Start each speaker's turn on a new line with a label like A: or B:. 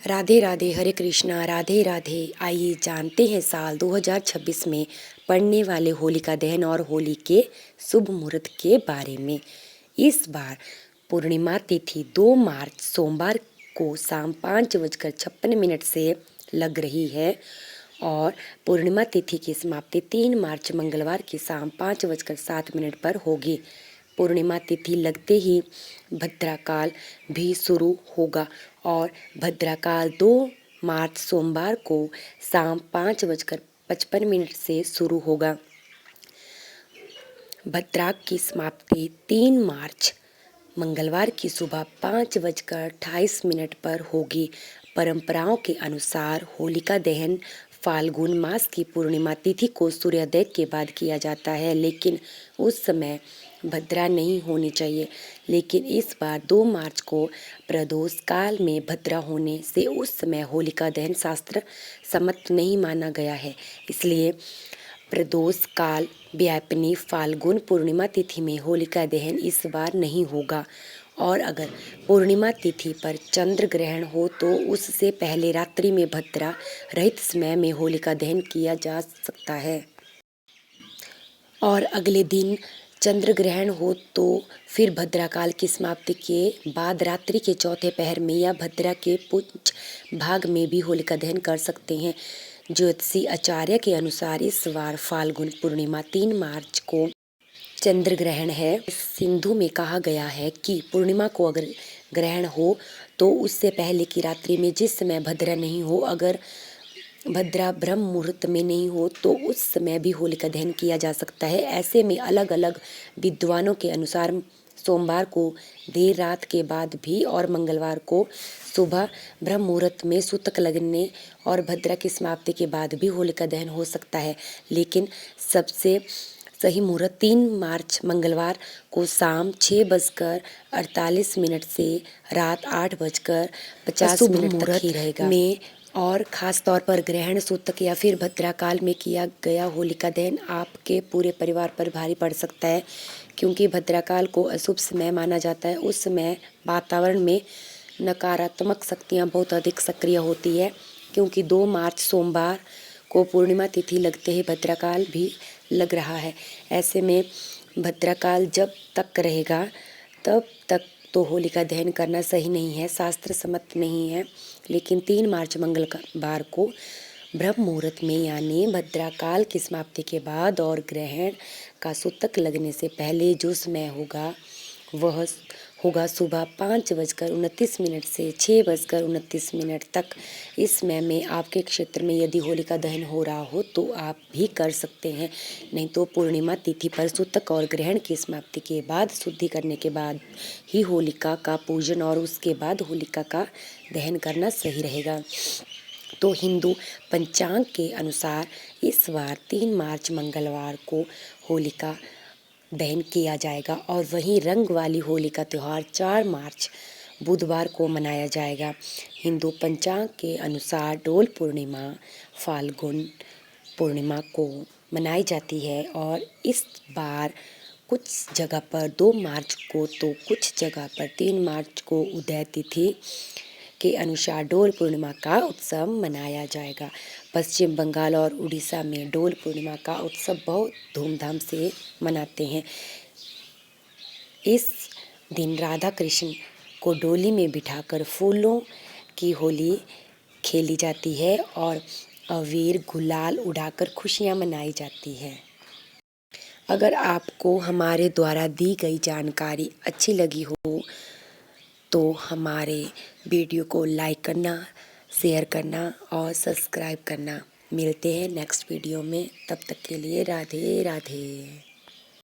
A: राधे राधे, हरे कृष्णा, राधे राधे। आइए जानते हैं साल 2026 में पड़ने वाले होलिका दहन और होली के शुभ मुहूर्त के बारे में। इस बार पूर्णिमा तिथि 2 मार्च सोमवार को शाम 5:56 से लग रही है और पूर्णिमा तिथि की समाप्ति 3 मार्च मंगलवार की शाम 5:07 पर होगी। पूर्णिमा तिथि लगते ही भद्राकाल भी शुरू होगा और भद्राकाल 2 मार्च सोमवार को शाम 5:55 से शुरू होगा। भद्राक की समाप्ति 3 मार्च मंगलवार की सुबह 5:28 पर होगी। परंपराओं के अनुसार होलिका दहन फाल्गुन मास की पूर्णिमा तिथि को सूर्योदय के बाद किया जाता है, लेकिन उस समय भद्रा नहीं होनी चाहिए। लेकिन इस बार 2 मार्च को प्रदोष काल में भद्रा होने से उस समय होलिका दहन शास्त्र सम्मत नहीं माना गया है। इसलिए प्रदोष काल व्यापिनी फाल्गुन पूर्णिमा तिथि में होलिका दहन इस बार नहीं होगा और अगर पूर्णिमा तिथि पर चंद्र ग्रहण हो तो उससे पहले रात्रि में भद्रा रहित समय में होलिका दहन किया जा सकता है और अगले दिन चंद्र ग्रहण हो तो फिर भद्राकाल की समाप्ति के बाद रात्रि के चौथे पहर में या भद्रा के पुंज भाग में भी होलिका दहन कर सकते हैं। ज्योतिषी आचार्य के अनुसार इस बार फाल्गुन पूर्णिमा 3 मार्च को चंद्र ग्रहण है। सिंधु में कहा गया है कि पूर्णिमा को अगर ग्रहण हो तो उससे पहले की रात्रि में जिस समय भद्रा नहीं हो, अगर भद्रा ब्रह्म मुहूर्त में नहीं हो तो उस समय भी होलिका दहन किया जा सकता है। ऐसे में अलग अलग विद्वानों के अनुसार सोमवार को देर रात के बाद भी और मंगलवार को सुबह ब्रह्म मुहूर्त में सूतक लगने और भद्रा की समाप्ति के बाद भी होलिका दहन हो सकता है। लेकिन सबसे सही मुहूर्त 3 मार्च मंगलवार को शाम 6:48 से रात 8:50 तक ही रहेगा में और ख़ास तौर पर ग्रहण सूतक या फिर भद्राकाल में किया गया होलिका दहन आपके पूरे परिवार पर भारी पड़ सकता है, क्योंकि भद्राकाल को अशुभ समय माना जाता है। उस समय वातावरण में नकारात्मक शक्तियाँ बहुत अधिक सक्रिय होती है, क्योंकि 2 मार्च सोमवार को पूर्णिमा तिथि लगते ही भद्राकाल भी लग रहा है। ऐसे में भद्राकाल जब तक रहेगा तब तक तो होलिका दहन करना सही नहीं है, शास्त्र सम्मत नहीं है। लेकिन 3 मार्च मंगलवार को ब्रह्म मुहूर्त में यानी भद्राकाल की समाप्ति के बाद और ग्रहण का सूतक लगने से पहले जो समय होगा वह होगा सुबह 5:29 से 6:29 तक। इस समय में आपके क्षेत्र में यदि होलिका दहन हो रहा हो तो आप भी कर सकते हैं, नहीं तो पूर्णिमा तिथि पर सूतक और ग्रहण की समाप्ति के बाद शुद्धि करने के बाद ही होलिका का पूजन और उसके बाद होलिका का दहन करना सही रहेगा। तो हिंदू पंचांग के अनुसार इस बार 3 मार्च मंगलवार को होलिका दहन किया जाएगा और वहीं रंग वाली होली का त्यौहार 4 मार्च बुधवार को मनाया जाएगा। हिंदू पंचांग के अनुसार डोल पूर्णिमा फाल्गुन पूर्णिमा को मनाई जाती है और इस बार कुछ जगह पर 2 मार्च को तो कुछ जगह पर 3 मार्च को उदय तिथि के अनुसार डोल पूर्णिमा का उत्सव मनाया जाएगा। पश्चिम बंगाल और उड़ीसा में डोल पूर्णिमा का उत्सव बहुत धूमधाम से मनाते हैं। इस दिन राधा कृष्ण को डोली में बिठाकर फूलों की होली खेली जाती है और अबीर गुलाल उड़ाकर खुशियां मनाई जाती है। अगर आपको हमारे द्वारा दी गई जानकारी अच्छी लगी हो तो हमारे वीडियो को लाइक करना, शेयर करना और सब्सक्राइब करना। मिलते हैं नेक्स्ट वीडियो में, तब तक के लिए राधे राधे।